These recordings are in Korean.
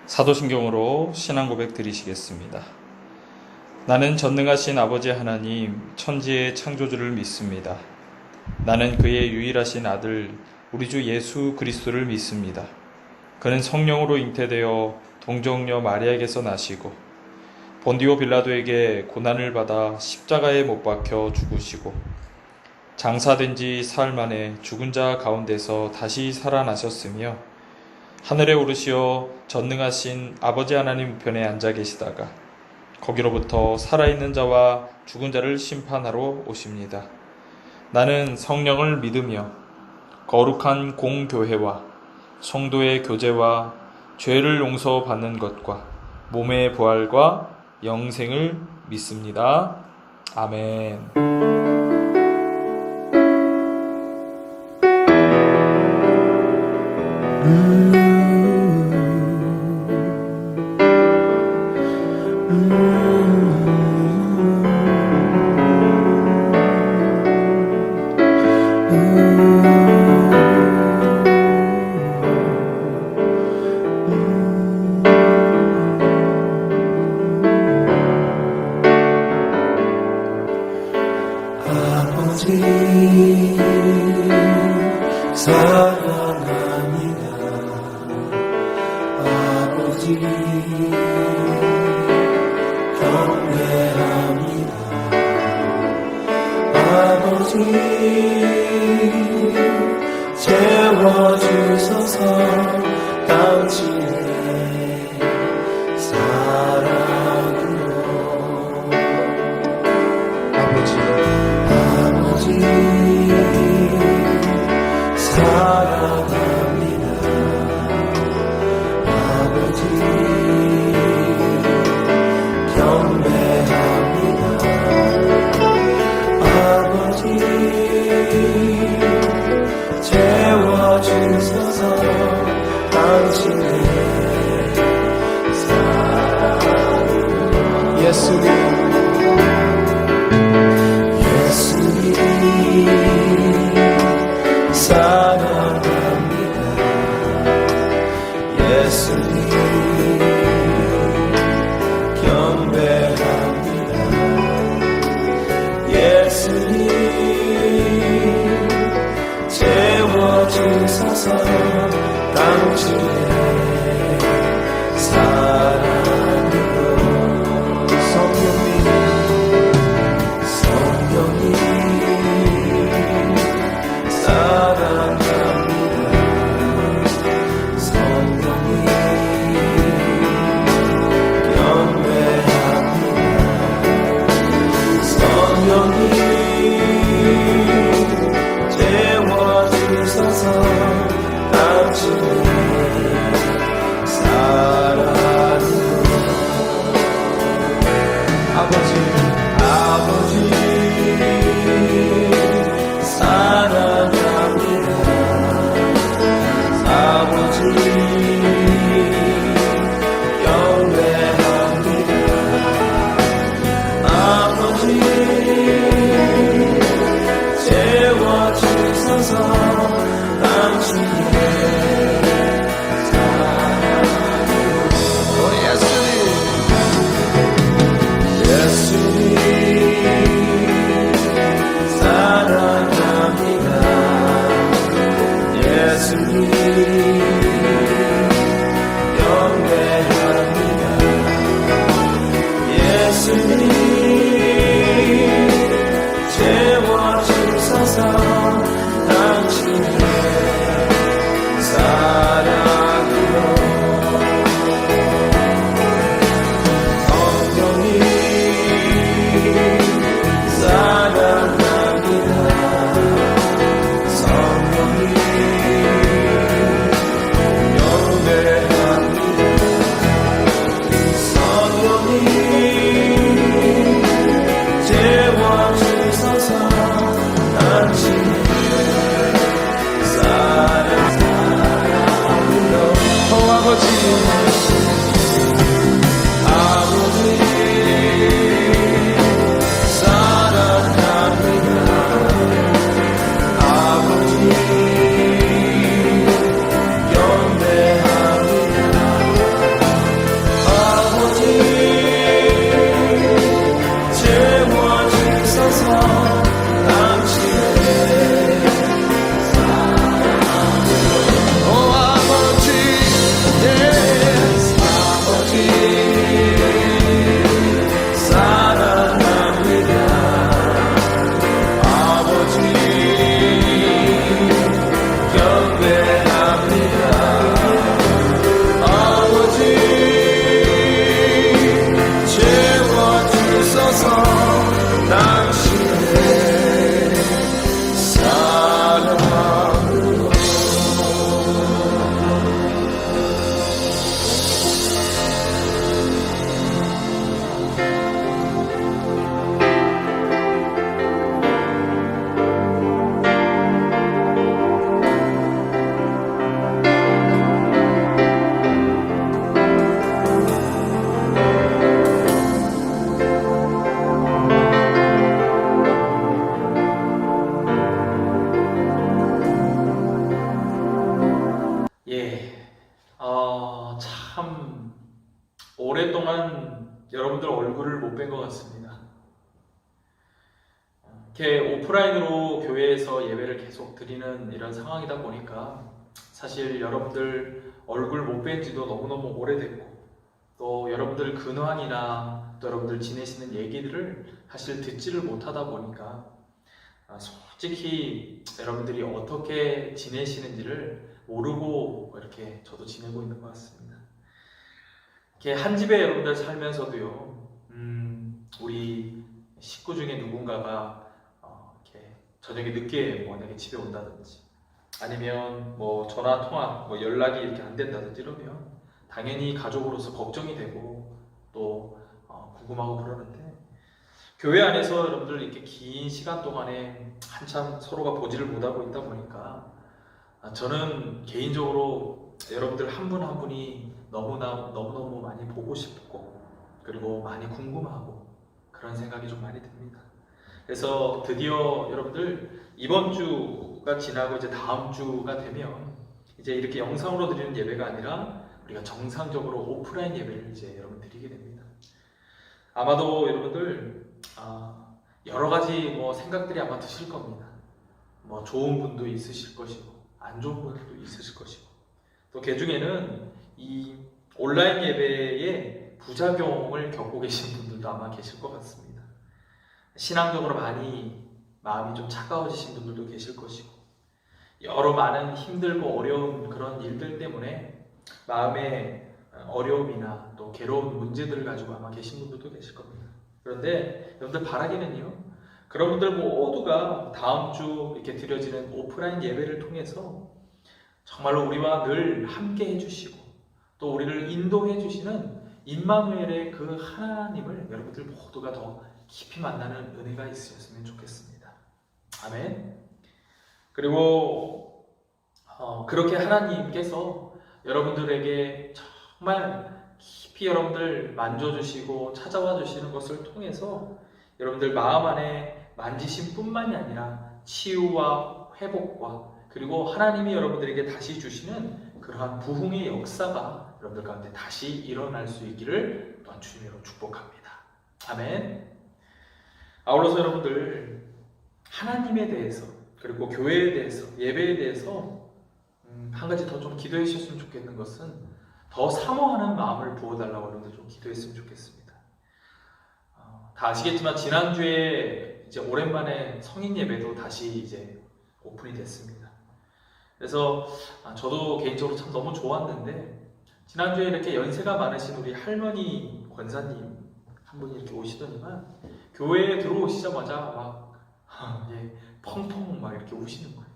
사도신경으로 신앙 고백 드리시겠습니다. 나는 전능하신 아버지 하나님, 천지의 창조주를 믿습니다. 나는 그의 유일하신 아들, 우리 주 예수 그리스도를 믿습니다. 그는 성령으로 잉태되어 동정녀 마리아에게서 나시고 본디오 빌라도에게 고난을 받아 십자가에 못 박혀 죽으시고 장사된 지 사흘 만에 죽은 자 가운데서 다시 살아나셨으며 하늘에 오르시어 전능하신 아버지 하나님 우편에 앉아 계시다가 거기로부터 살아있는 자와 죽은 자를 심판하러 오십니다. 나는 성령을 믿으며 거룩한 공교회와 성도의 교제와 죄를 용서받는 것과 몸의 부활과 영생을 믿습니다. 아멘. 아버지 사랑합니다. 아버지 경배합니다. 아버지 채워주소서. 당신의 사랑으로. 아버지 사랑합니다. 아버지 경배합니다. 아버지 채워주소서. 당신의 사랑으로. 예수님 사랑합니다. 예수님 경배합니다. 예수님 채워주소서. 당신의 사랑으로. 성령님 사랑합니다. 성령님 경배합니다. 성령님 채워주소서. 당신의 사랑으로. 아버지 사랑합니다. 아버지 경배합니다. 아버지 채워주소서. 당신의 사랑으로. 예수님 사랑합니다. 예수님 경배합니다. 예수님 채워주소서. 당신의 사랑으로. 성령님 사랑합니다. 성령님 경배합니다. 성령님 채워주소서. 당신의 사랑으로. 아버지 사랑합니다. 아버지 경배합니다. 예, 참 오랫동안 여러분들 얼굴을 못 뵌 것 같습니다. 이렇게 오프라인으로 교회에서 예배를 계속 드리는 이런 상황이다 보니까 사실 여러분들 얼굴 못 뵌 지도 너무너무 오래됐고 또 여러분들 근황이나 또 여러분들 지내시는 얘기들을 사실 듣지를 못하다 보니까 솔직히 여러분들이 어떻게 지내시는지를 모르고 이렇게 저도 지내고 있는 것 같습니다. 이렇게 한 집에 여러분들 살면서도요, 우리 식구 중에 누군가가 이렇게 저녁에 늦게 만약에 집에 온다든지 아니면 뭐 전화 통화, 뭐 연락이 이렇게 안 된다든지 이러면 당연히 가족으로서 걱정이 되고 또 궁금하고 그러는데 교회 안에서 여러분들 이렇게 긴 시간 동안에 한참 서로가 보지를 못하고 있다 보니까 저는 개인적으로 여러분들 한 분 한 분이 너무너무 많이 보고 싶고 그리고 많이 궁금하고 그런 생각이 좀 많이 듭니다. 그래서 드디어 여러분들 이번 주가 지나고 이제 다음 주가 되면 이제 이렇게 영상으로 드리는 예배가 아니라 우리가 정상적으로 오프라인 예배를 이제 여러분 드리게 됩니다. 아마도 여러분들 여러 가지 뭐 생각들이 아마 드실 겁니다. 뭐 좋은 분도 있으실 것이고 안 좋은 분들도 있으실 것이고 또 그 중에는 이 온라인 예배의 부작용을 겪고 계신 분들도 아마 계실 것 같습니다. 신앙적으로 많이 마음이 좀 차가워지신 분들도 계실 것이고 여러 많은 힘들고 어려운 그런 일들 때문에 마음의 어려움이나 또 괴로운 문제들을 가지고 아마 계신 분들도 계실 겁니다. 그런데 여러분들 바라기는요, 그런 분들 모두가 다음 주 이렇게 드려지는 오프라인 예배를 통해서 정말로 우리와 늘 함께 해주시고 또 우리를 인도해 주시는 임마누엘의 그 하나님을 여러분들 모두가 더 깊이 만나는 은혜가 있으셨으면 좋겠습니다. 아멘. 그리고 그렇게 하나님께서 여러분들에게 정말 깊이 여러분들 만져주시고 찾아와 주시는 것을 통해서 여러분들 마음 안에 만지심 뿐만이 아니라 치유와 회복과 그리고 하나님이 여러분들에게 다시 주시는 그러한 부흥의 역사가 여러분들 가운데 다시 일어날 수 있기를 또한 주님으로 축복합니다. 아멘. 아울러서 여러분들 하나님에 대해서 그리고 교회에 대해서 예배에 대해서 한 가지 더 좀 기도해 주셨으면 좋겠는 것은 더 사모하는 마음을 부어달라고 여러분들 좀 기도했으면 좋겠습니다. 다 아시겠지만 지난주에 이제 오랜만에 성인 예배도 다시 이제 오픈이 됐습니다. 그래서 저도 개인적으로 참 너무 좋았는데 지난주에 이렇게 연세가 많으신 우리 할머니 권사님 한 분이 이렇게 오시더니만 교회에 들어오시자마자 막 펑펑 막 이렇게 우시는 거예요.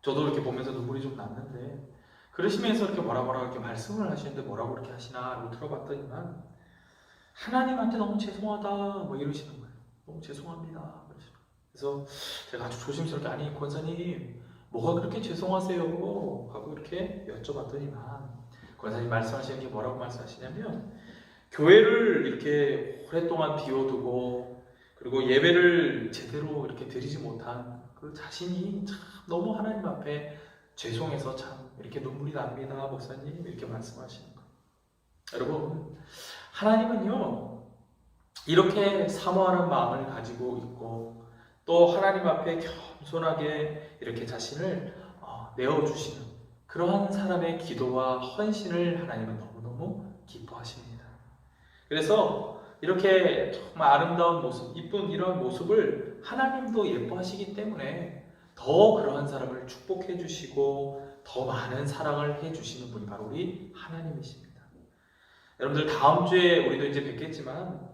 저도 이렇게 보면서 눈물이 좀 났는데 그러시면서 이렇게 뭐라 이렇게 말씀을 하시는데 뭐라고 그렇게 하시나 들어봤더니만 하나님한테 너무 죄송하다 뭐 이러시는 거예요. 너무 죄송합니다. 그래서 제가 아주 조심스럽게 아니 권사님 뭐가 그렇게 죄송하세요? 하고 이렇게 여쭤봤더니만 권사님 말씀하시는 게 뭐라고 말씀하시냐면 교회를 이렇게 오랫동안 비워두고 그리고 예배를 제대로 이렇게 드리지 못한 그 자신이 참 너무 하나님 앞에 죄송해서 참 이렇게 눈물이 납니다. 목사님 이렇게 말씀하시는 거예요. 여러분 하나님은요 이렇게 사모하는 마음을 가지고 있고 또 하나님 앞에 겸손하게 이렇게 자신을 내어주시는 그러한 사람의 기도와 헌신을 하나님은 너무너무 기뻐하십니다. 그래서 이렇게 정말 아름다운 모습, 이쁜 이런 모습을 하나님도 예뻐하시기 때문에 더 그러한 사람을 축복해 주시고 더 많은 사랑을 해 주시는 분이 바로 우리 하나님이십니다. 여러분들 다음 주에 우리도 이제 뵙겠지만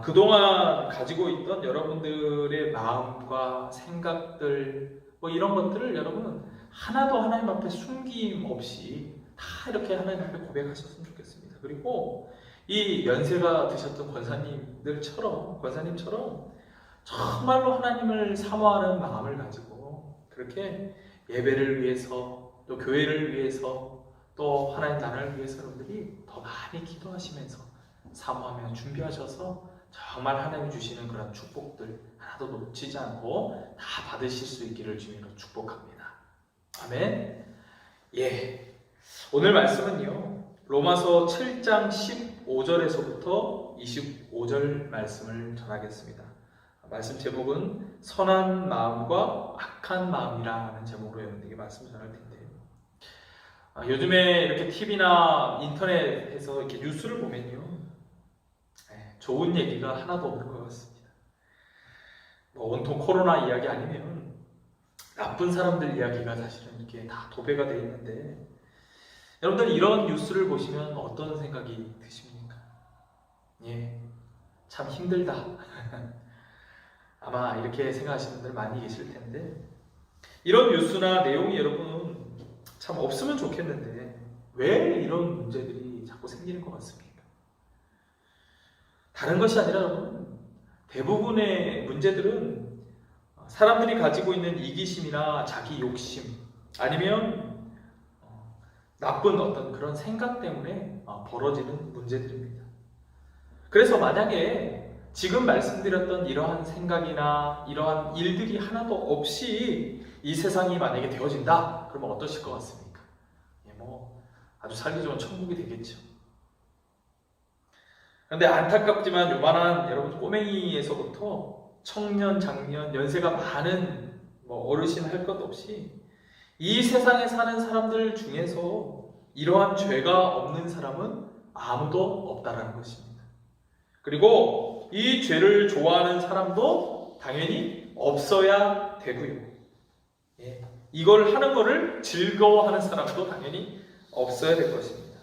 그동안 가지고 있던 여러분들의 마음과 생각들 뭐 이런 것들을 여러분 하나도 하나님 앞에 숨김 없이 다 이렇게 하나님 앞에 고백하셨으면 좋겠습니다. 그리고 이 연세가 드셨던 권사님처럼 정말로 하나님을 사모하는 마음을 가지고 그렇게 예배를 위해서 또 교회를 위해서 또 하나님 나라를 위해서 여러분들이 더 많이 기도하시면서 사모하며 준비하셔서 정말 하나님이 주시는 그런 축복들 하나도 놓치지 않고 다 받으실 수 있기를 주님으로 축복합니다. 아멘. 예. 오늘 말씀은요. 로마서 7장 15절에서부터 25절 말씀을 전하겠습니다. 말씀 제목은 선한 마음과 악한 마음이라는 제목으로 여러분들에게 말씀을 전할 텐데요. 요즘에 이렇게 TV나 인터넷에서 이렇게 뉴스를 보면요. 좋은 얘기가 하나도 없는 것 같습니다. 온통 코로나 이야기 아니면 나쁜 사람들 이야기가 사실은 이렇게 다 도배가 되어 있는데 여러분들 이런 뉴스를 보시면 어떤 생각이 드십니까? 예, 참 힘들다. 아마 이렇게 생각하시는 분들 많이 계실 텐데 이런 뉴스나 내용이 여러분 참 없으면 좋겠는데 왜 이런 문제들이 자꾸 생기는 것 같습니까? 다른 것이 아니라 여러분 대부분의 문제들은 사람들이 가지고 있는 이기심이나 자기 욕심 아니면 나쁜 어떤 그런 생각 때문에 벌어지는 문제들입니다. 그래서 만약에 지금 말씀드렸던 이러한 생각이나 이러한 일들이 하나도 없이 이 세상이 만약에 되어진다 그러면 어떠실 것 같습니까? 아주 살기 좋은 천국이 되겠죠. 그런데 안타깝지만 요만한 여러분 꼬맹이에서부터 청년, 장년, 연세가 많은 어르신 할 것 없이 이 세상에 사는 사람들 중에서 이러한 죄가 없는 사람은 아무도 없다라는 것입니다. 그리고 이 죄를 좋아하는 사람도 당연히 없어야 되고요. 이걸 하는 것을 즐거워하는 사람도 당연히 없어야 될 것입니다.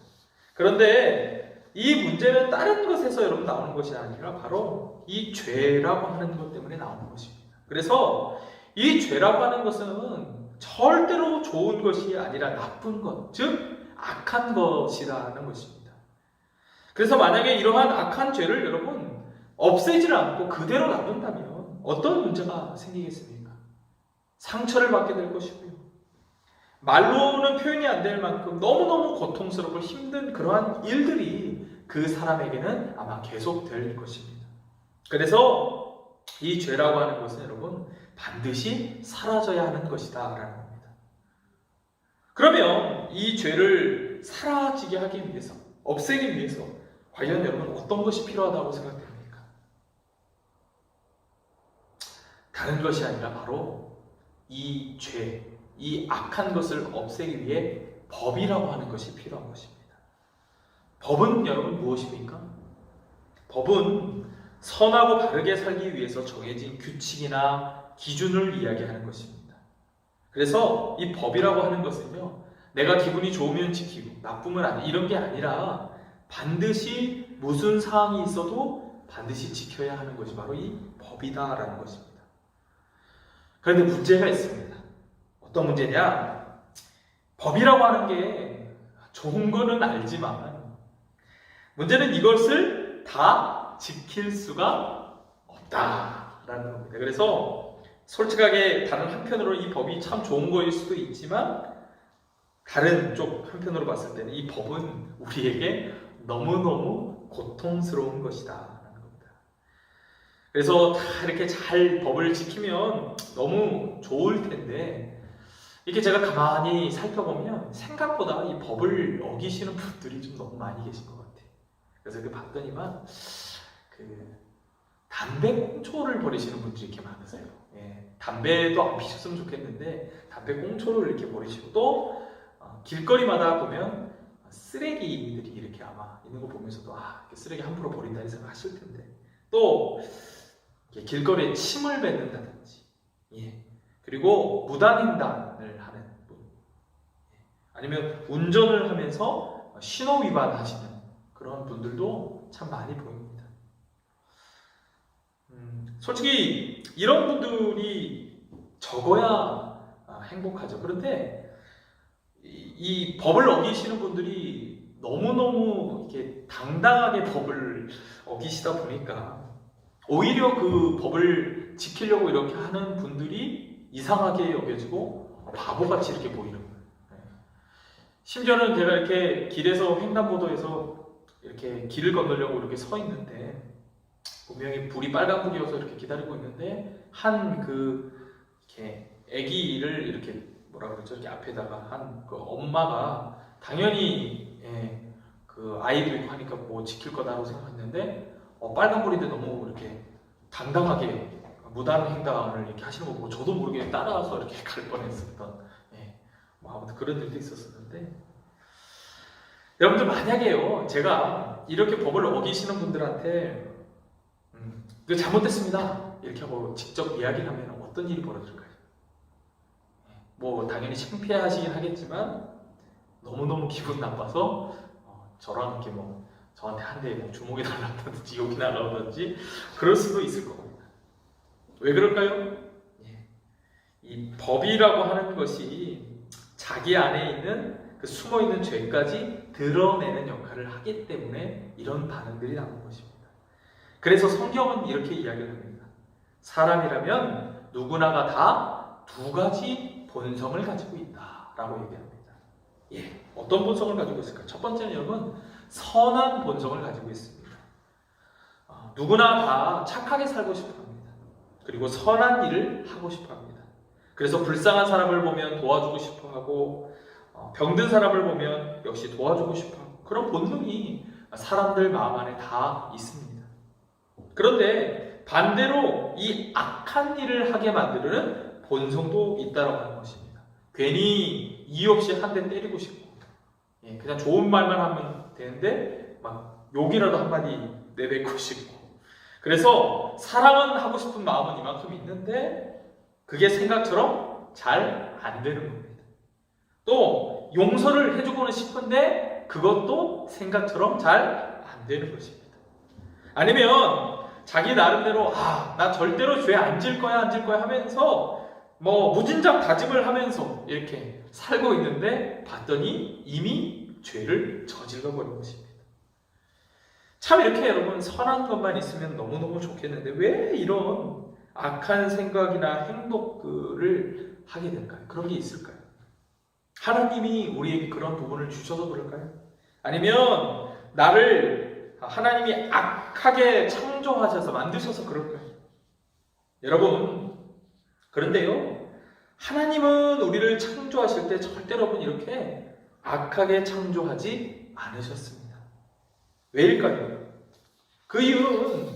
그런데 이 문제는 다른 것에서 여러분 나오는 것이 아니라 바로 이 죄라고 하는 것 때문에 나오는 것입니다. 그래서 이 죄라고 하는 것은 절대로 좋은 것이 아니라 나쁜 것, 즉 악한 것이라는 것입니다. 그래서 만약에 이러한 악한 죄를 여러분 없애지를 않고 그대로 놔둔다면 어떤 문제가 생기겠습니까? 상처를 받게 될 것이고요. 말로는 표현이 안 될 만큼 너무너무 고통스럽고 힘든 그러한 일들이 그 사람에게는 아마 계속될 것입니다. 그래서 이 죄라고 하는 것은 여러분 반드시 사라져야 하는 것이다 라는 겁니다. 그러면 이 죄를 사라지게 하기 위해서, 없애기 위해서 과연 여러분 어떤 것이 필요하다고 생각됩니까? 다른 것이 아니라 바로 이 죄, 이 악한 것을 없애기 위해 법이라고 하는 것이 필요한 것입니다. 법은 여러분 무엇입니까? 법은 선하고 바르게 살기 위해서 정해진 규칙이나 기준을 이야기하는 것입니다. 그래서 이 법이라고 하는 것은요, 내가 기분이 좋으면 지키고 나쁘면 안 해, 이런 게 아니라 반드시 무슨 사항이 있어도 반드시 지켜야 하는 것이 바로 이 법이다라는 것입니다. 그런데 문제가 있습니다. 어떤 문제냐? 법이라고 하는 게 좋은 거는 알지만 문제는 이것을 다 지킬 수가 없다라는 겁니다. 그래서 솔직하게 다른 한편으로 이 법이 참 좋은 거일 수도 있지만 다른 쪽 한편으로 봤을 때는 이 법은 우리에게 너무너무 고통스러운 것이다 라는 겁니다. 그래서 다 이렇게 잘 법을 지키면 너무 좋을 텐데 이렇게 제가 가만히 살펴보면 생각보다 이 법을 어기시는 분들이 좀 너무 많이 계신 것 같아요. 그래서 이렇게 봤더니만 담배 꽁초를 버리시는 분들이 이렇게 많으세요. 담배도 안 피셨으면 좋겠는데 담배 꽁초를 이렇게 버리시고 또 길거리마다 보면 쓰레기들이 이렇게 아마 있는 거 보면서도 이렇게 쓰레기 함부로 버린다 이 생각 하실 텐데 또 길거리에 침을 뱉는다든지 그리고 무단횡단을 하는 분 아니면 운전을 하면서 신호 위반하시는 그런 분들도 참 많이 보입니다. 솔직히 이런 분들이 적어야 행복하죠. 그런데 이 법을 어기시는 분들이 너무너무 이렇게 당당하게 법을 어기시다 보니까 오히려 그 법을 지키려고 이렇게 하는 분들이 이상하게 여겨지고 바보같이 이렇게 보이는 거예요. 심지어는 제가 이렇게 길에서 횡단보도에서 이렇게 길을 건너려고 이렇게 서 있는데 분명히 불이 빨간불이어서 이렇게 기다리고 있는데 이렇게 애기를 이렇게 뭐라 그러죠? 이렇게 앞에다가 한 그 엄마가 당연히 그 아이도 있고 하니까 뭐 지킬 거다라고 생각했는데 빨간불인데 너무 이렇게 당당하게 무단 횡단을 이렇게 하시는 거 보고 저도 모르게 따라와서 이렇게 갈 뻔했었던 뭐 아무튼 그런 일도 있었었는데 여러분들 만약에요 제가 이렇게 법을 어기시는 분들한테 그 잘못됐습니다 이렇게 하고 직접 이야기를 하면 어떤 일이 벌어질까요? 뭐 당연히 창피하시긴 하겠지만 너무너무 기분 나빠서 저랑 이렇게 뭐 저한테 한 대 뭐 주먹이 날라든지 욕이 날라오든지 그럴 수도 있을 겁니다. 왜 그럴까요? 이 법이라고 하는 것이 자기 안에 있는 그 숨어있는 죄까지 드러내는 역할을 하기 때문에 이런 반응들이 나오는 것입니다. 그래서 성경은 이렇게 이야기를 합니다. 사람이라면 누구나가 다 두 가지 본성을 가지고 있다라고 얘기합니다. 어떤 본성을 가지고 있을까? 첫 번째는 여러분 선한 본성을 가지고 있습니다. 누구나 다 착하게 살고 싶어 합니다. 그리고 선한 일을 하고 싶어 합니다. 그래서 불쌍한 사람을 보면 도와주고 싶어 하고 병든 사람을 보면 역시 도와주고 싶어 하고 그런 본능이 사람들 마음 안에 다 있습니다. 그런데 반대로 이 악한 일을 하게 만드는 본성도 있다고 하는 것입니다. 괜히 이유 없이 한 대 때리고 싶고 그냥 좋은 말만 하면 되는데 막 욕이라도 한마디 내뱉고 싶고 그래서 사랑은 하고 싶은 마음은 이만큼 있는데 그게 생각처럼 잘 안 되는 겁니다. 또 용서를 해주고는 싶은데 그것도 생각처럼 잘 안 되는 것입니다. 아니면 자기 나름대로 나 절대로 죄 안 질 거야 하면서 뭐 무진장 다짐을 하면서 이렇게 살고 있는데 봤더니 이미 죄를 저질러 버린 것입니다. 참 이렇게 여러분 선한 것만 있으면 너무너무 좋겠는데 왜 이런 악한 생각이나 행동들을 하게 될까요? 그런 게 있을까요? 하나님이 우리에게 그런 부분을 주셔서 그럴까요? 아니면 나를 하나님이 악하게 창조하셔서 만드셔서 그럴까요? 여러분 그런데요 하나님은 우리를 창조하실 때 절대로 여러분 이렇게 악하게 창조하지 않으셨습니다. 왜일까요? 그 이유는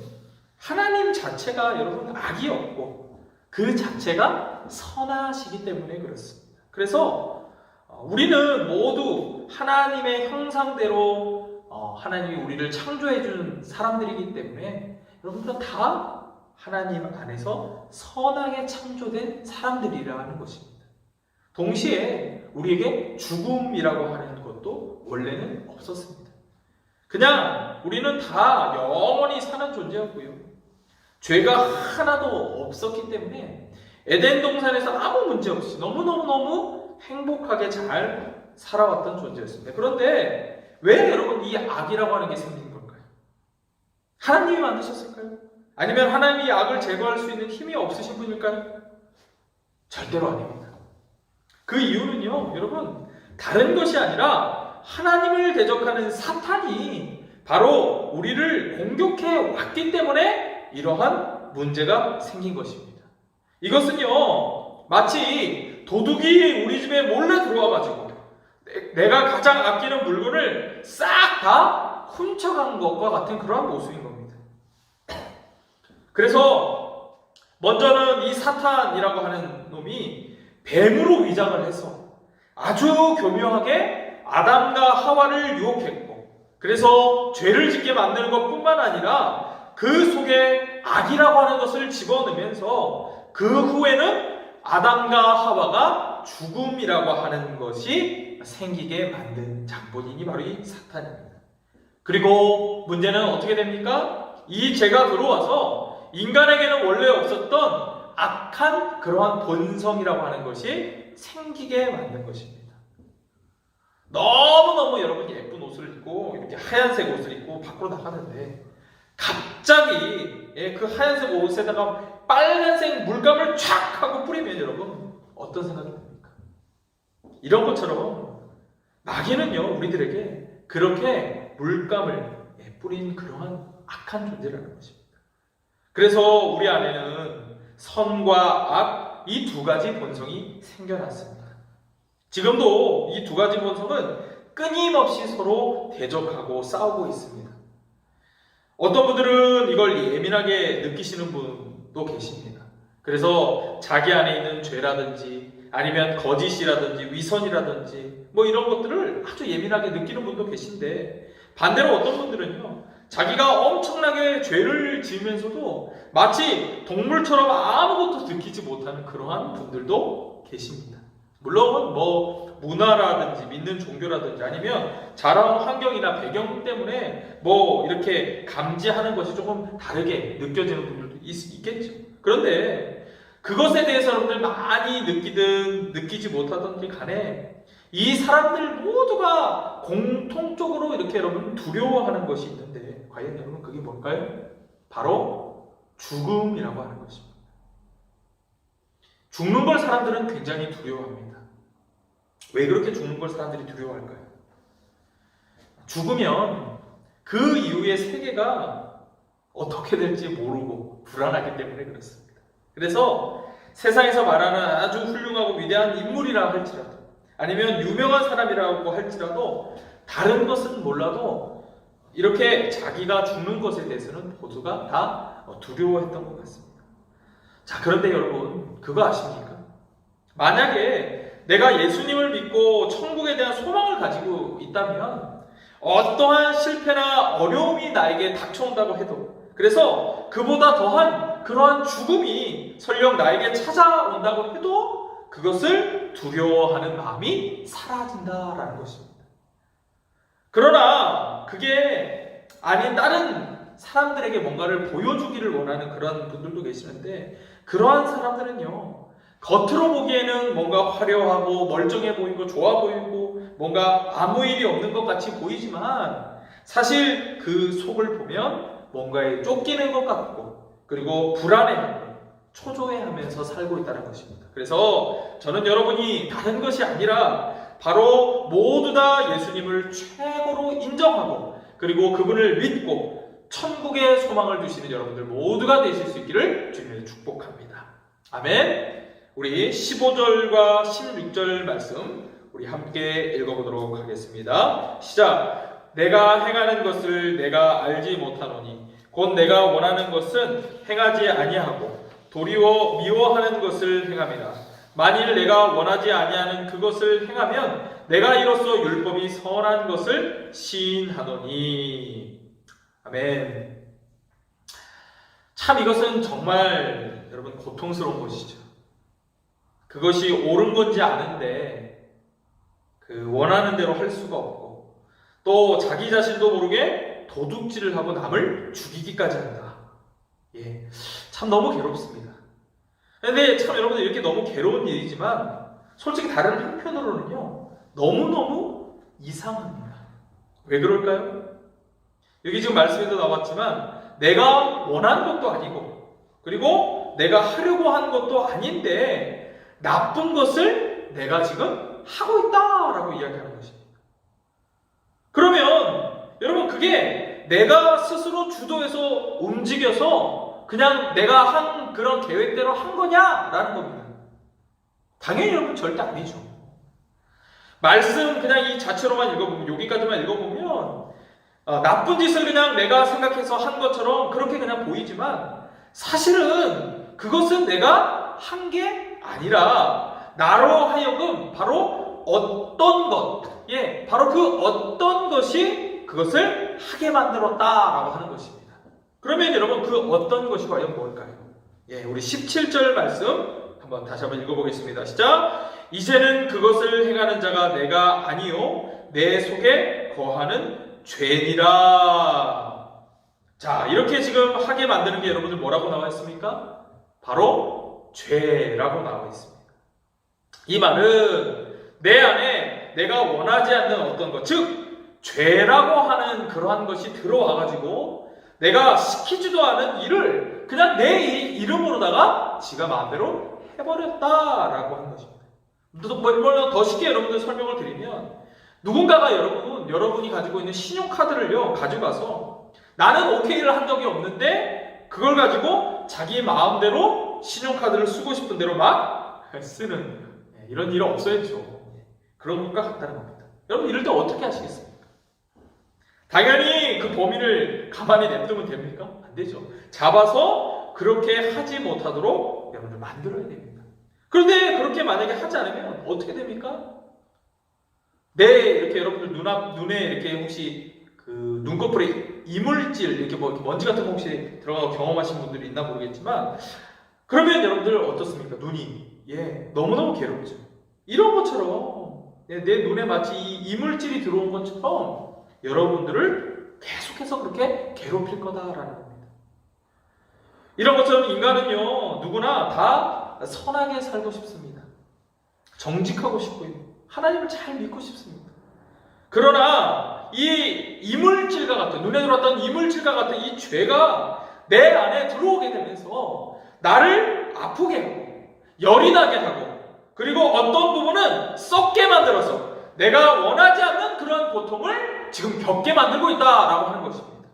하나님 자체가 여러분 악이 없고 그 자체가 선하시기 때문에 그렇습니다. 그래서 우리는 모두 하나님의 형상대로 하나님이 우리를 창조해 주는 사람들이기 때문에 여러분들은 다 하나님 안에서 선하게 창조된 사람들이라는 것입니다. 동시에 우리에게 죽음이라고 하는 것도 원래는 없었습니다. 그냥 우리는 다 영원히 사는 존재였고요. 죄가 하나도 없었기 때문에 에덴 동산에서 아무 문제 없이 너무너무 행복하게 잘 살아왔던 존재였습니다. 그런데 왜 여러분 이 악이라고 하는 게 생긴 걸까요? 하나님이 만드셨을까요? 아니면 하나님이 악을 제거할 수 있는 힘이 없으신 분일까요? 절대로 아닙니다. 그 이유는요, 여러분, 다른 것이 아니라 하나님을 대적하는 사탄이 바로 우리를 공격해 왔기 때문에 이러한 문제가 생긴 것입니다. 이것은요, 마치 도둑이 우리 집에 몰래 들어와가지고 내가 가장 아끼는 물건을 싹 다 훔쳐간 것과 같은 그러한 모습인 겁니다. 그래서 먼저는 이 사탄이라고 하는 놈이 뱀으로 위장을 해서 아주 교묘하게 아담과 하와를 유혹했고 그래서 죄를 짓게 만드는 것뿐만 아니라 그 속에 악이라고 하는 것을 집어넣으면서 그 후에는 아담과 하와가 죽음이라고 하는 것이 생기게 만든 장본인이 바로 이 사탄입니다. 그리고 문제는 어떻게 됩니까? 이 죄가 들어와서 인간에게는 원래 없었던 악한 그러한 본성이라고 하는 것이 생기게 만든 것입니다. 너무너무 여러분 예쁜 옷을 입고 이렇게 하얀색 옷을 입고 밖으로 나가는데 갑자기 그 하얀색 옷에다가 빨간색 물감을 촥 하고 뿌리면 여러분 어떤 생각이 듭니까? 이런 것처럼 마귀는요 우리들에게 그렇게 물감을 뿌린 그러한 악한 존재라는 것입니다. 그래서 우리 안에는 선과 악 이 두 가지 본성이 생겨났습니다. 지금도 이 두 가지 본성은 끊임없이 서로 대적하고 싸우고 있습니다. 어떤 분들은 이걸 예민하게 느끼시는 분도 계십니다. 그래서 자기 안에 있는 죄라든지 아니면 거짓이라든지 위선이라든지 뭐 이런 것들을 아주 예민하게 느끼는 분도 계신데, 반대로 어떤 분들은요, 자기가 엄청나게 죄를 지으면서도 마치 동물처럼 아무것도 느끼지 못하는 그러한 분들도 계십니다. 물론 뭐 문화라든지 믿는 종교라든지 아니면 자라온 환경이나 배경 때문에 뭐 이렇게 감지하는 것이 조금 다르게 느껴지는 분들도 있겠죠. 그런데 그것에 대해서 여러분들 많이 느끼든 느끼지 못하든지 간에 이 사람들 모두가 공통적으로 이렇게 여러분 두려워하는 것이 있는데, 과연 여러분 그게 뭘까요? 바로 죽음이라고 하는 것입니다. 죽는 걸 사람들은 굉장히 두려워합니다. 왜 그렇게 죽는 걸 사람들이 두려워할까요? 죽으면 그 이후의 세계가 어떻게 될지 모르고 불안하기 때문에 그렇습니다. 그래서 세상에서 말하는 아주 훌륭하고 위대한 인물이라 할지라도 아니면 유명한 사람이라고 할지라도 다른 것은 몰라도 이렇게 자기가 죽는 것에 대해서는 모두가 다 두려워했던 것 같습니다. 자, 그런데 여러분 그거 아십니까? 만약에 내가 예수님을 믿고 천국에 대한 소망을 가지고 있다면 어떠한 실패나 어려움이 나에게 닥쳐온다고 해도, 그래서 그보다 더한 그러한 죽음이 설령 나에게 찾아온다고 해도 그것을 두려워하는 마음이 사라진다라는 것입니다. 그러나 그게 아닌 다른 사람들에게 뭔가를 보여주기를 원하는 그런 분들도 계시는데, 그러한 사람들은요, 겉으로 보기에는 뭔가 화려하고 멀쩡해 보이고 좋아 보이고 뭔가 아무 일이 없는 것 같이 보이지만 사실 그 속을 보면 뭔가에 쫓기는 것 같고 그리고 불안해하고 초조해하면서 살고 있다는 것입니다. 그래서 저는 여러분이 다른 것이 아니라 바로 모두 다 예수님을 최고로 인정하고 그리고 그분을 믿고 천국의 소망을 주시는 여러분들 모두가 되실 수 있기를 주님을 축복합니다. 아멘. 우리 15절과 16절 말씀 우리 함께 읽어보도록 하겠습니다. 시작. 내가 행하는 것을 내가 알지 못하노니 곧 내가 원하는 것은 행하지 아니하고 도리어 미워하는 것을 행함이라. 만일 내가 원하지 아니하는 그것을 행하면 내가 이로써 율법이 선한 것을 시인하노니. 아멘. 참 이것은 정말 여러분 고통스러운 것이죠. 그것이 옳은 건지 아는데 그 원하는 대로 할 수가 없고 또 자기 자신도 모르게 도둑질을 하고 남을 죽이기까지 한다. 예, 참 너무 괴롭습니다. 근데 참 여러분들 이렇게 너무 괴로운 일이지만 솔직히 다른 한편으로는요 너무너무 이상합니다. 왜 그럴까요? 여기 지금 말씀에도 나왔지만 내가 원한 것도 아니고 그리고 내가 하려고 한 것도 아닌데 나쁜 것을 내가 지금 하고 있다라고 이야기하는 것입니다. 그러면 여러분 그게 내가 스스로 주도해서 움직여서 그냥 내가 한 그런 계획대로 한 거냐라는 겁니다. 당연히 여러분 절대 아니죠. 말씀 그냥 이 자체로만 읽어보면 여기까지만 읽어보면 나쁜 짓을 그냥 내가 생각해서 한 것처럼 그렇게 그냥 보이지만 사실은 그것은 내가 한 게 아니라 나로 하여금 바로 어떤 것, 예, 바로 그 어떤 것이 그것을 하게 만들었다라고 하는 것입니다. 그러면 여러분 그 어떤 것이 과연 뭘까요? 예, 우리 17절 말씀 한번 다시 한번 읽어보겠습니다. 시작. 이제는 그것을 행하는 자가 내가 아니요 내 속에 거하는 죄니라. 자, 이렇게 지금 하게 만드는 게 여러분들 뭐라고 나와 있습니까? 바로 죄라고 나와 있습니다. 이 말은 내 안에 내가 원하지 않는 어떤 것, 즉 죄라고 하는 그러한 것이 들어와가지고 내가 시키지도 않은 일을 그냥 내 이름으로다가 지가 마음대로 해버렸다라고 하는 것입니다. 더 쉽게 여러분들 설명을 드리면 누군가가 여러분이 가지고 있는 신용카드를요 가져가서 나는 오케이를 한 적이 없는데 그걸 가지고 자기 마음대로 신용카드를 쓰고 싶은 대로 막 쓰는 이런 일은 없어야죠. 그런 것과 같다는 겁니다. 여러분 이럴 때 어떻게 하시겠습니까? 당연히 그 범인을 가만히 냅두면 됩니까? 안 되죠. 잡아서 그렇게 하지 못하도록 여러분들 만들어야 됩니다. 그런데 그렇게 만약에 하지 않으면 어떻게 됩니까? 이렇게 여러분들 눈에 이렇게 혹시 그 눈꺼풀에 이물질, 이렇게 뭐 먼지 같은 거 혹시 들어가고 경험하신 분들이 있나 모르겠지만, 그러면 여러분들 어떻습니까? 눈이 너무너무 괴롭죠. 이런 것처럼 내 눈에 마치 이 이물질이 들어온 것처럼 여러분들을 계속해서 그렇게 괴롭힐 거다라는 겁니다. 이런 것처럼 인간은요, 누구나 다 선하게 살고 싶습니다. 정직하고 싶고요. 하나님을 잘 믿고 싶습니다. 그러나 이 이물질과 같은, 눈에 들어왔던 이물질과 같은 이 죄가 내 안에 들어오게 되면서 나를 아프게 하고 열이 나게 하고, 그리고 어떤 부분은 썩게 만들어서 내가 원하지 않는 그런 고통을 지금 겪게 만들고 있다라고 하는 것입니다.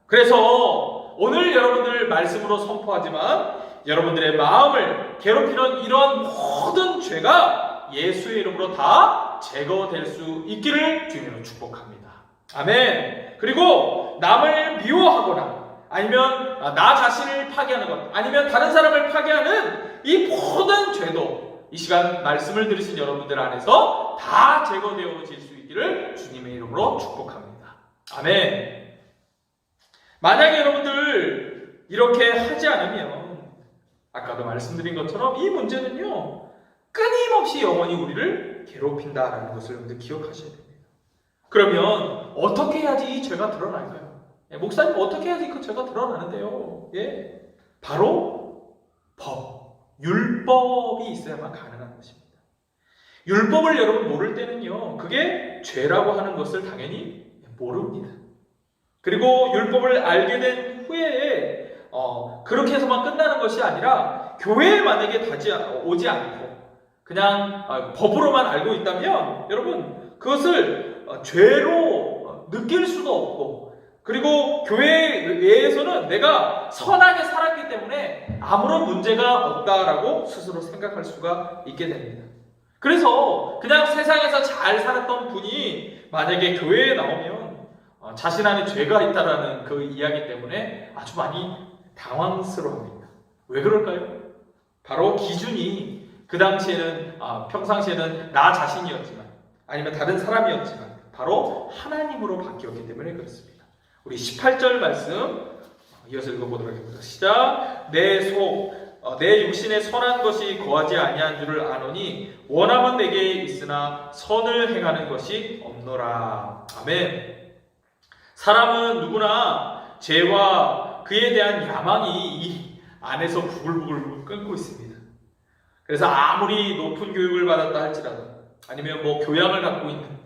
그래서 오늘 여러분들 말씀으로 선포하지만, 여러분들의 마음을 괴롭히는 이런 모든 죄가 예수의 이름으로 다 제거될 수 있기를 주님으로 축복합니다. 아멘. 그리고 남을 미워하거나 아니면 나 자신을 파괴하는 것, 아니면 다른 사람을 파괴하는 이 모든 죄도 이 시간 말씀을 들으신 여러분들 안에서 다 제거되어질 수 있기를 주님의 이름으로 축복합니다. 아멘. 만약에 여러분들 이렇게 하지 않으면 아까도 말씀드린 것처럼 이 문제는요, 끊임없이 영원히 우리를 괴롭힌다라는 것을 여러분들 기억하셔야 됩니다. 그러면 어떻게 해야지 이 죄가 드러날까요? 목사님 어떻게 해야지 그 죄가 드러나는데요? 바로 율법이 있어야만 가능한 것입니다. 율법을 여러분 모를 때는요, 그게 죄라고 하는 것을 당연히 모릅니다. 그리고 율법을 알게 된 후에 그렇게 해서만 끝나는 것이 아니라, 교회에 만약에 오지 않고 그냥 법으로만 알고 있다면 여러분 그것을 죄로 느낄 수도 없고, 그리고 교회에서는 내가 선하게 살았기 때문에 아무런 문제가 없다라고 스스로 생각할 수가 있게 됩니다. 그래서 그냥 세상에서 잘 살았던 분이 만약에 교회에 나오면 자신 안에 죄가 있다라는 그 이야기 때문에 아주 많이 당황스러워합니다. 왜 그럴까요? 바로 기준이 그 당시에는 평상시에는 나 자신이었지만, 아니면 다른 사람이었지만 바로 하나님으로 바뀌었기 때문에 그렇습니다. 우리 18절 말씀 이어서 읽어보도록 하겠습니다. 시작. 내 육신에 선한 것이 거하지 아니한 줄을 아노니 원함은 내게 있으나 선을 행하는 것이 없노라. 아멘. 사람은 누구나 죄와 그에 대한 야망이 이 안에서 부글부글 끓고 있습니다. 그래서 아무리 높은 교육을 받았다 할지라도, 아니면 교양을 갖고 있는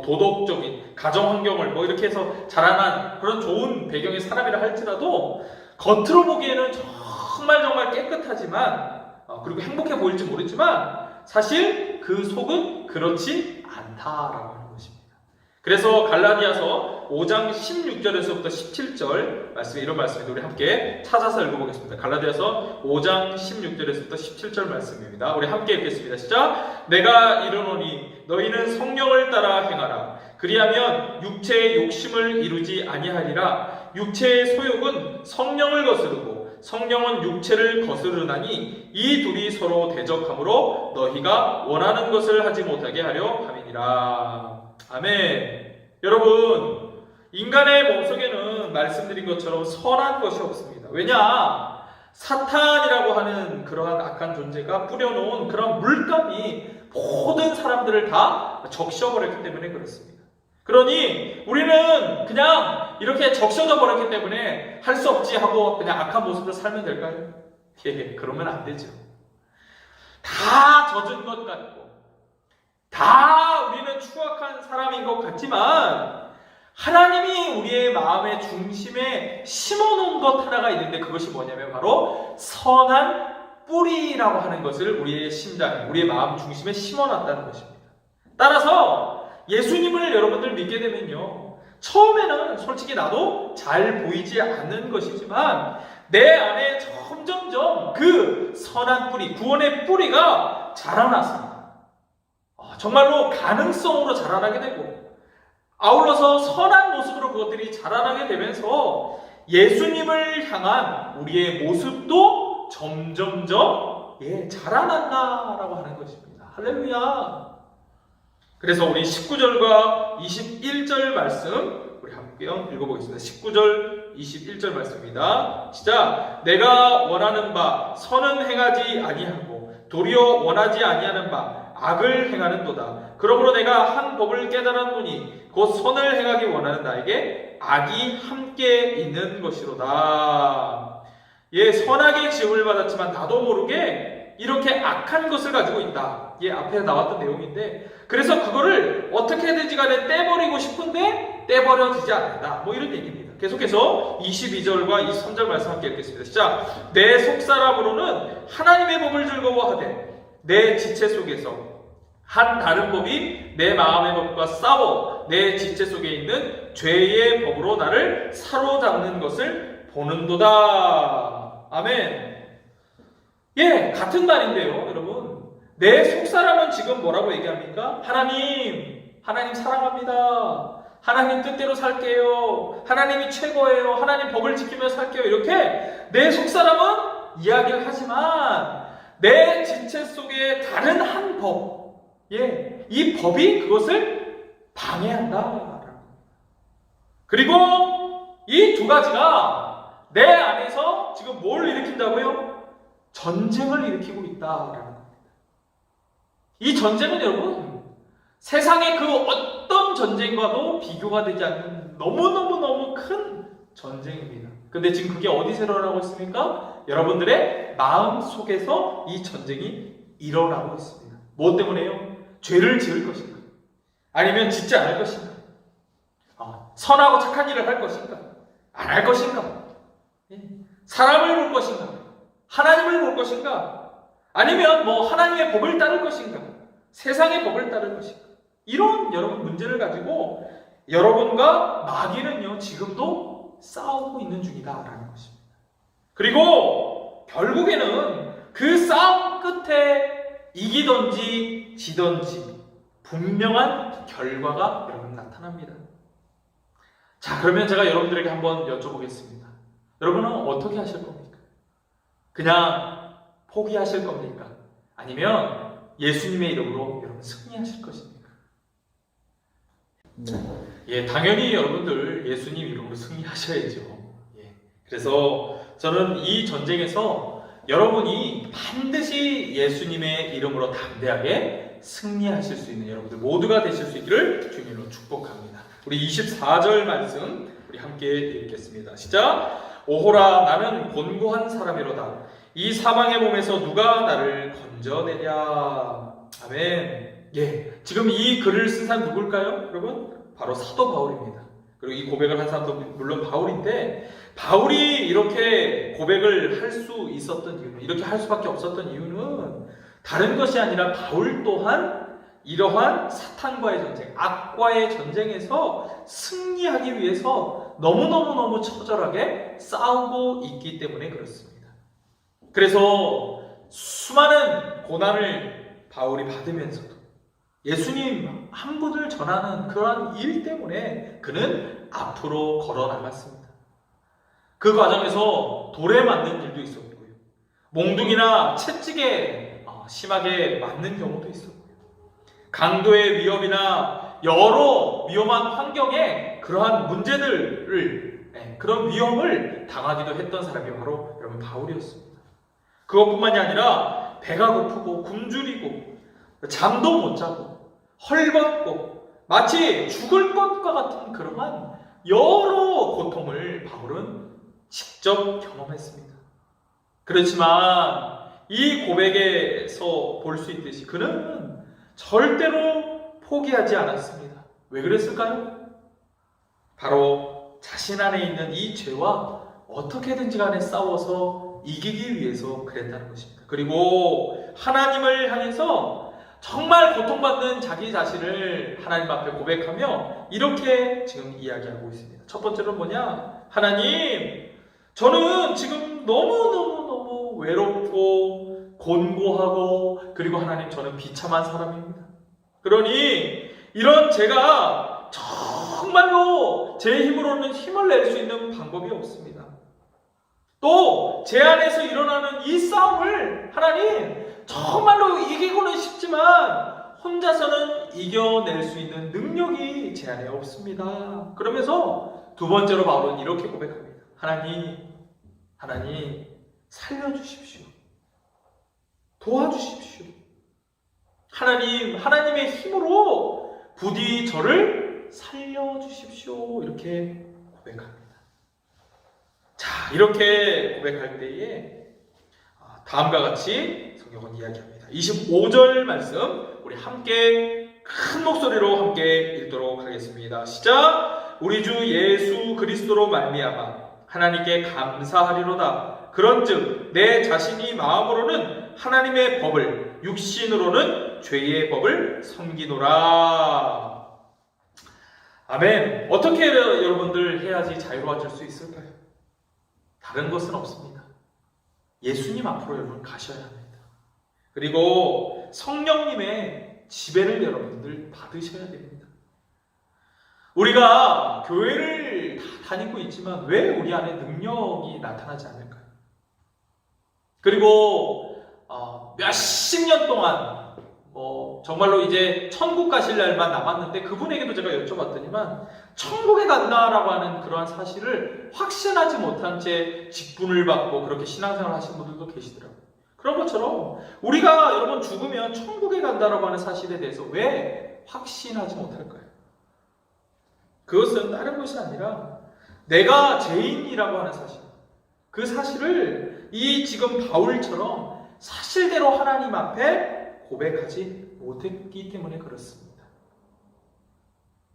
도덕적인 가정 환경을 이렇게 해서 자라난 그런 좋은 배경의 사람이라 할지라도, 겉으로 보기에는 정말 깨끗하지만, 그리고 행복해 보일지 모르지만 사실 그 속은 그렇지 않다라고 하는 것입니다. 그래서 갈라디아서 5장 16절에서부터 17절 말씀에 이런 말씀인데, 우리 함께 찾아서 읽어보겠습니다. 갈라디아서 5장 16절에서부터 17절 말씀입니다. 우리 함께 읽겠습니다. 시작. 내가 이르노니 너희는 성령을 따라 행하라. 그리하면 육체의 욕심을 이루지 아니하리라. 육체의 소욕은 성령을 거스르고 성령은 육체를 거스르나니 이 둘이 서로 대적하므로 너희가 원하는 것을 하지 못하게 하려 함이니라. 아멘. 여러분, 인간의 몸속에는 말씀드린 것처럼 선한 것이 없습니다. 왜냐? 사탄이라고 하는 그러한 악한 존재가 뿌려놓은 그런 물감이 모든 사람들을 다 적셔버렸기 때문에 그렇습니다. 그러니 우리는 그냥 이렇게 적셔져 버렸기 때문에 할 수 없지 하고 그냥 악한 모습으로 살면 될까요? 그러면 안 되죠. 다 젖은 것 같고 다 우리는 추악한 사람인 것 같지만, 하나님이 우리의 마음의 중심에 심어놓은 것 하나가 있는데, 그것이 뭐냐면 바로 선한 뿌리라고 하는 것을 우리의 심장, 우리의 마음 중심에 심어놨다는 것입니다. 따라서 예수님을 여러분들 믿게 되면요, 처음에는 솔직히 나도 잘 보이지 않는 것이지만 내 안에 점점점 그 선한 뿌리, 구원의 뿌리가 자라났습니다. 정말로 가능성으로 자라나게 되고 아울러서 선한 모습으로 그것들이 자라나게 되면서 예수님을 향한 우리의 모습도 점점점 자라난다라고 하는 것입니다. 할렐루야. 그래서 우리 19절과 21절 말씀 우리 함께 읽어보겠습니다. 19절 21절 말씀입니다. 시작. 내가 원하는 바 선은 행하지 아니하고 도리어 원하지 아니하는 바 악을 행하는도다. 그러므로 내가 한 법을 깨달았노니 곧 선을 행하기 원하는 나에게 악이 함께 있는 것이로다. 선하게 지음을 받았지만 나도 모르게 이렇게 악한 것을 가지고 있다. 앞에 나왔던 내용인데, 그래서 그거를 어떻게든지 간에 떼버리고 싶은데 떼버려지지 않는다. 뭐 이런 얘기입니다. 계속해서 22절과 23절 말씀 함께 읽겠습니다. 시작. 내 속사람으로는 하나님의 법을 즐거워하되 내 지체 속에서 한 다른 법이 내 마음의 법과 싸워 내 지체 속에 있는 죄의 법으로 나를 사로잡는 것을 보는도다. 아멘. 같은 말인데요, 여러분. 내 속사람은 지금 뭐라고 얘기합니까? 하나님 사랑합니다. 하나님 뜻대로 살게요. 하나님이 최고예요. 하나님 법을 지키며 살게요. 이렇게 내 속사람은 이야기를 하지만 내 지체 속에 다른 한 법, 이 법이 그것을 방해한다. 그리고 이 두 가지가 내 안에서 지금 뭘 일으킨다고요? 전쟁을 일으키고 있다라는 겁니다. 이 전쟁은 여러분 세상의 그 어떤 전쟁과도 비교가 되지 않는 너무너무 큰 전쟁입니다. 근데 지금 그게 어디서 일어나고 있습니까? 여러분들의 마음 속에서 이 전쟁이 일어나고 있습니다. 뭐 때문에요? 죄를 지을 것인가? 아니면 짓지 않을 것인가? 선하고 착한 일을 할 것인가? 안 할 것인가? 사람을 볼 것인가? 하나님을 볼 것인가? 아니면 하나님의 법을 따를 것인가? 세상의 법을 따를 것인가? 이런 여러분 문제를 가지고 여러분과 마귀는요 지금도 싸우고 있는 중이다라는 것입니다. 그리고 결국에는 그 싸움 끝에 이기든지 지든지 분명한 결과가 여러분 나타납니다. 자, 그러면 제가 여러분들에게 한번 여쭤보겠습니다. 여러분은 어떻게 하실 겁니까? 그냥 포기하실 겁니까? 아니면 예수님의 이름으로 여러분 승리하실 것입니까? 당연히 여러분들 예수님 이름으로 승리하셔야죠. 그래서 저는 이 전쟁에서 여러분이 반드시 예수님의 이름으로 담대하게 승리하실 수 있는 여러분들 모두가 되실 수 있기를 주님으로 축복합니다. 우리 24절 말씀 우리 함께 읽겠습니다. 시작. 오호라 나는 곤고한 사람이로다. 이 사망의 몸에서 누가 나를 건져내랴. 아멘. 지금 이 글을 쓴 사람 누굴까요? 여러분 바로 사도 바울입니다. 그리고 이 고백을 한 사람도 물론 바울인데, 바울이 이렇게 고백을 할 수 있었던 이유는, 이렇게 할 수밖에 없었던 이유는 다른 것이 아니라 바울 또한 이러한 사탄과의 전쟁, 악과의 전쟁에서 승리하기 위해서 너무너무 처절하게 싸우고 있기 때문에 그렇습니다. 그래서 수많은 고난을 바울이 받으면서도 예수님 한 분을 전하는 그러한 일 때문에 그는 앞으로 걸어 나갔습니다. 그 과정에서 돌에 맞는 일도 있었고요. 몽둥이나 채찍에 심하게 맞는 경우도 있었고요. 강도의 위협이나 여러 위험한 환경에 그러한 문제들을, 그런 위험을 당하기도 했던 사람이 바로 여러분 바울이었습니다. 그것뿐만이 아니라 배가 고프고 굶주리고 잠도 못 자고 헐벗고 마치 죽을 것과 같은 그러한 여러 고통을 바울은 직접 경험했습니다. 그렇지만 이 고백에서 볼 수 있듯이 그는 절대로 포기하지 않았습니다. 왜 그랬을까요? 바로 자신 안에 있는 이 죄와 어떻게든지 간에 싸워서 이기기 위해서 그랬다는 것입니다. 그리고 하나님을 향해서 정말 고통받는 자기 자신을 하나님 앞에 고백하며 이렇게 지금 이야기하고 있습니다. 첫 번째는 뭐냐? 하나님, 저는 지금 너무너무 외롭고 곤고하고, 그리고 하나님 저는 비참한 사람입니다. 그러니 이런 제가 정말로 제 힘으로는 힘을 낼 수 있는 방법이 없습니다. 또 제 안에서 일어나는 이 싸움을 하나님 정말로 이기고는 싶지만 혼자서는 이겨낼 수 있는 능력이 제 안에 없습니다. 그러면서 두 번째로 바울은 이렇게 고백합니다. 하나님 살려주십시오. 도와주십시오. 하나님의 힘으로 부디 저를 살려주십시오. 이렇게 고백합니다. 자, 이렇게 고백할 때에 다음과 같이 성경은 이야기합니다. 25절 말씀 우리 함께 큰 목소리로 함께 읽도록 하겠습니다. 시작! 우리 주 예수 그리스도로 말미암아 하나님께 감사하리로다. 그런즉 내 자신이 마음으로는 하나님의 법을, 육신으로는 죄의 법을 섬기노라. 아멘. 어떻게 여러분들 해야지 자유로워질 수 있을까요? 다른 것은 없습니다. 예수님 앞으로 여러분 가셔야 합니다. 그리고 성령님의 지배를 여러분들 받으셔야 됩니다. 우리가 교회를 다 다니고 있지만 왜 우리 안에 능력이 나타나지 않을까요? 그리고 몇십 년 동안 정말로 이제 천국 가실 날만 남았는데 그분에게도 제가 여쭤봤더니만 천국에 간다라고 하는 그러한 사실을 확신하지 못한 채 직분을 받고 그렇게 신앙생활 하시는 분들도 계시더라고요. 그런 것처럼 우리가 여러분 죽으면 천국에 간다라고 하는 사실에 대해서 왜 확신하지 못할까요? 그것은 다른 것이 아니라 내가 죄인이라고 하는 사실, 그 사실을 이 지금 바울처럼 사실대로 하나님 앞에 고백하지 못했기 때문에 그렇습니다.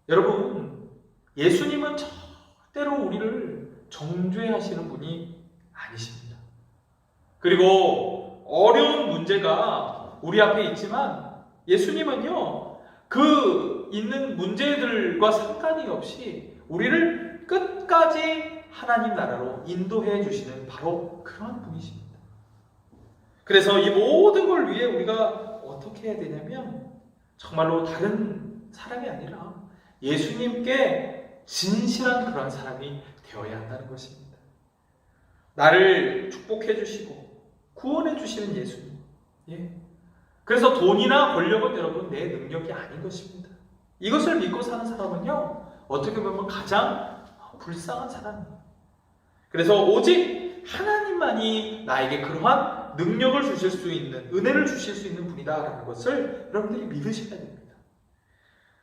여러분, 예수님은 절대로 우리를 정죄하시는 분이 아니십니다. 그리고 어려운 문제가 우리 앞에 있지만 예수님은요, 그 있는 문제들과 상관이 없이 우리를 끝까지 하나님 나라로 인도해 주시는 바로 그런 분이십니다. 그래서 이 모든 걸 위해 우리가 어떻게 해야 되냐면 정말로 다른 사람이 아니라 예수님께 진실한 그런 사람이 되어야 한다는 것입니다. 나를 축복해 주시고 구원해 주시는 예수님. 그래서 돈이나 권력은 여러분 내 능력이 아닌 것입니다. 이것을 믿고 사는 사람은요, 어떻게 보면 가장 불쌍한 사람이에요. 그래서 오직 하나님만이 나에게 그러한 능력을 주실 수 있는, 은혜를 주실 수 있는 분이다라는 것을 여러분들이 믿으셔야 됩니다.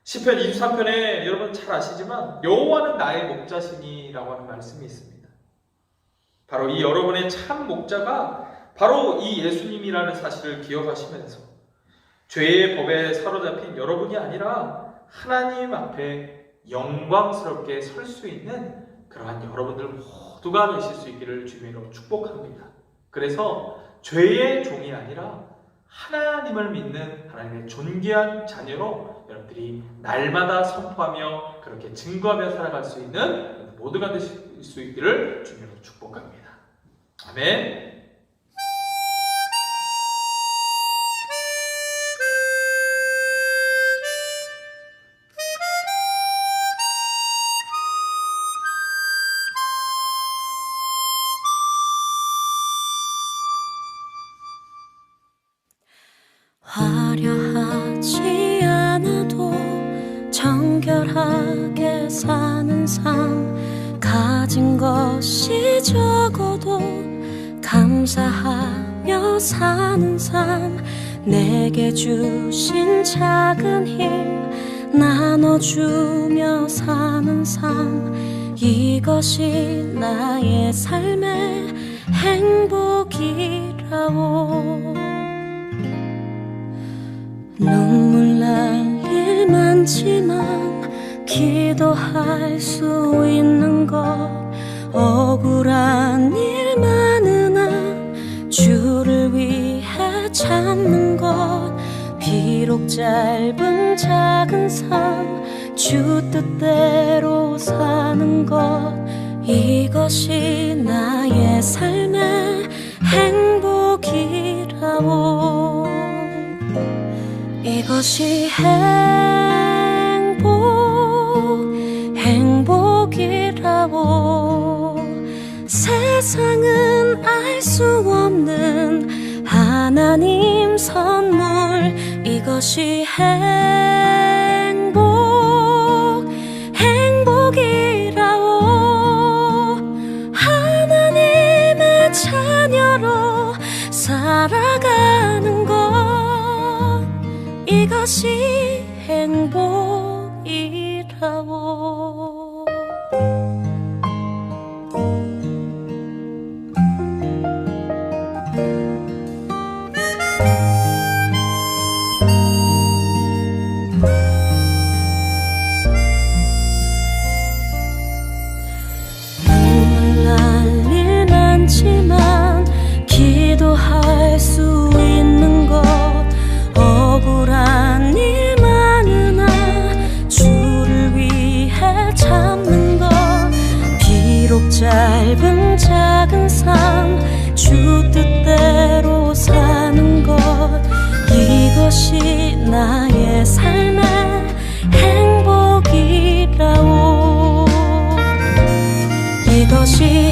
시편 23편에 여러분 잘 아시지만 여호와는 나의 목자시니라고 하는 말씀이 있습니다. 바로 이 여러분의 참 목자가 바로 이 예수님이라는 사실을 기억하시면서 죄의 법에 사로잡힌 여러분이 아니라 하나님 앞에 영광스럽게 설 수 있는 그러한 여러분들 모두가 되실 수 있기를 주님으로 축복합니다. 그래서 죄의 종이 아니라 하나님을 믿는 하나님의 존귀한 자녀로 여러분들이 날마다 선포하며 그렇게 증거하며 살아갈 수 있는 모두가 되실 수 있기를 주님으로 축복합니다. 아멘. 화려하지 않아도 정결하게 사는 삶, 가진 것이 적어도 감사하며 사는 삶, 내게 주신 작은 힘 나눠주며 사는 삶, 이것이 나의 삶의 행복이라오. 눈물 날 일 많지만 기도할 수 있는 것, 억울한 일 많으나 주를 위해 참는 것, 비록 짧은 작은 삶 주 뜻대로 사는 것, 이것이 나의 삶의 행복이라오. 이 이것이 행복이라고 세상은 알 수 없는 하나님 선물 이것이 행복이라고 하나님의 자녀로 살아가는 것 이것이 행복이라고 눈물 날 일 많지만 기도할 수 있는 것 억울한 일 많으나 주를 위해 참는 것 비록 짧은 작은 삶 주 뜻대로 사는 것 이것이 나의 삶의 행복이라고 이것이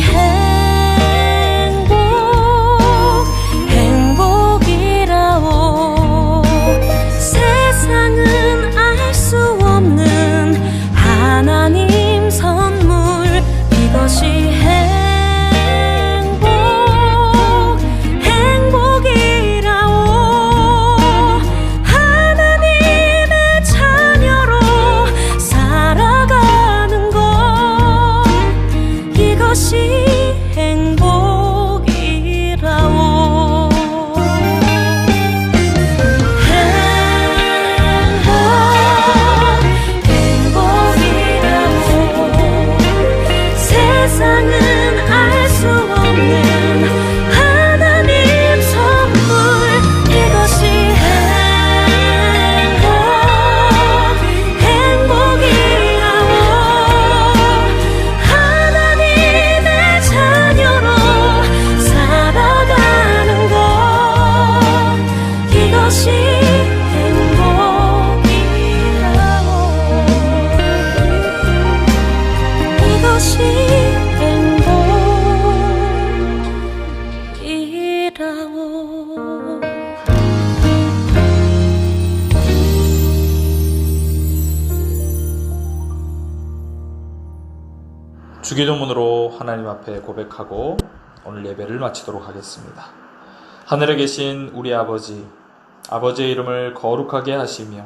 행복이라고 세상은 알 수 없는 하나님 선물 이것이 행복이라고 하나님의 자녀로 살아가는 것 이것이 행복이라고 세상은 알 수 없는 하나님 선물 이것이 행복이라고 하나님의 자녀로 살아가는 것 이것이 행복이라고 이것이 행복이라고 주기도문으로 하나님 앞에 고백하고 오늘 예배를 마치도록 하겠습니다. 하늘에 계신 우리 아버지, 아버지의 이름을 거룩하게 하시며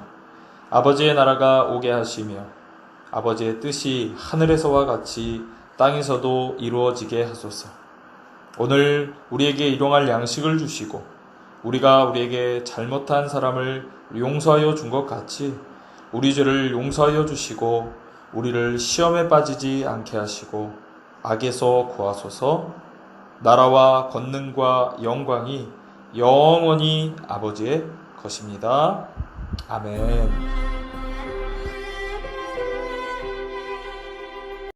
아버지의 나라가 오게 하시며 아버지의 뜻이 하늘에서와 같이 땅에서도 이루어지게 하소서. 오늘 우리에게 일용할 양식을 주시고 우리가 우리에게 잘못한 사람을 용서하여 준 것 같이 우리 죄를 용서하여 주시고 우리를 시험에 빠지지 않게 하시고 악에서 구하소서. 나라와 권능과 영광이 영원히 아버지의 것입니다. 아멘.